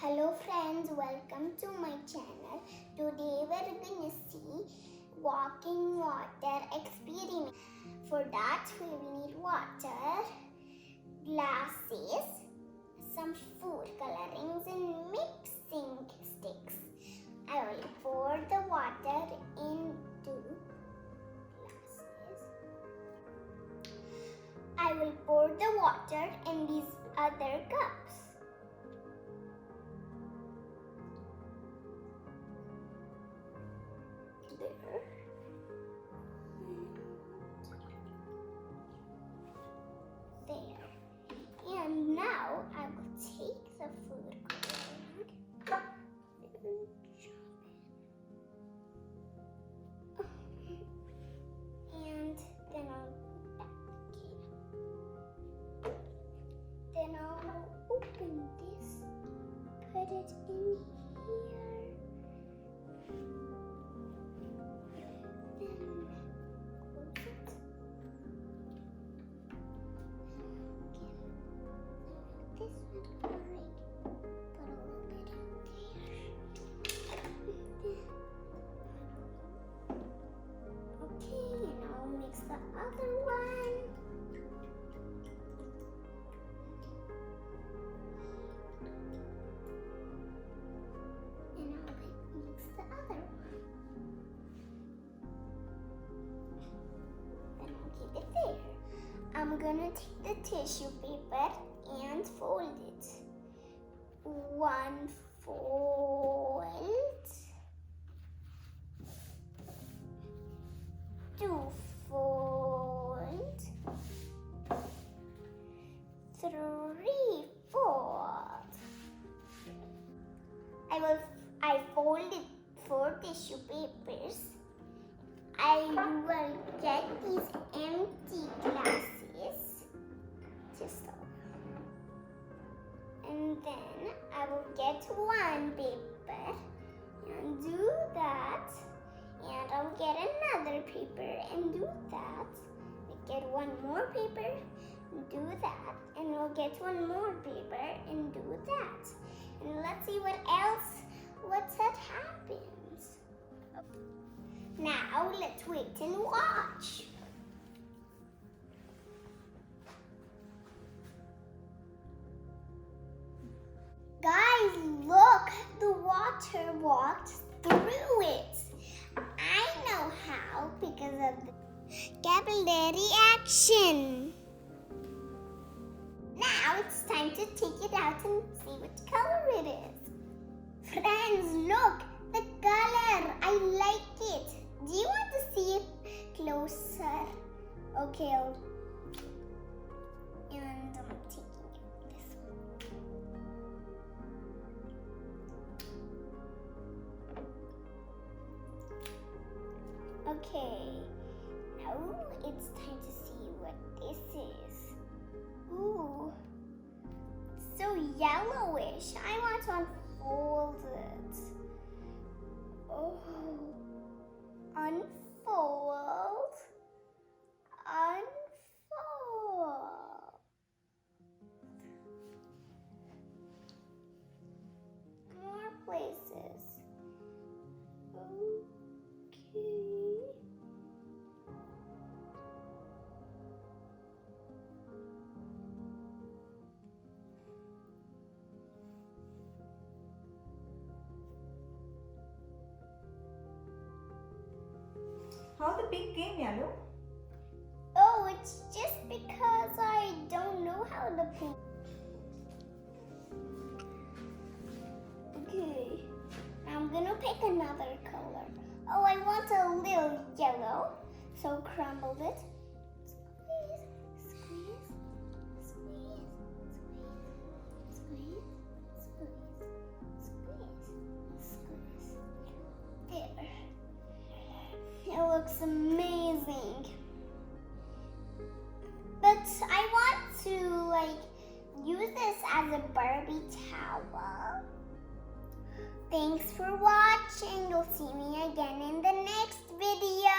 Hello friends, welcome to my channel. Today we're gonna see walking water experiment. For that we will need water, glasses, some food colorings and mixing sticks. I will pour the water into glasses. I will pour the water in these other cups. There. And now I will take the food coloring and then I'll then I'll open this, put it in here. The other one. And I'll mix the other one. Then I'll keep it there. I'm gonna take the tissue paper and fold it. One fold. Two fold, three fold. I folded 4 tissue papers. I will get these empty glasses, just so. And then I will get one paper and do that. And I'll get another paper and do that. Get one more paper and do that. And we'll get one more paper and do that. And let's see what that happens. Now let's wait and watch. Guys, look, the water walked through it. I know how because of the capillary action. Now it's time to take it out and see which color it is. Friends, look, the color. I like it. Do you want to see it closer? Okay, and I'm taking this one. Okay, now it's time to see what this is. Ooh, it's so yellowish. I want to unfold it. Oh, unfold, unfold. More places. Okay. How the pig came, Yalu? Oh, it's just because I don't know how to paint. Okay, I'm gonna pick another color. Oh, I want a little yellow, so crumble it. Squeeze, squeeze, squeeze, squeeze, squeeze, squeeze, squeeze. There. It looks amazing. But I want to use this as a Barbie towel. Thanks for watching. You'll see me again in the next video.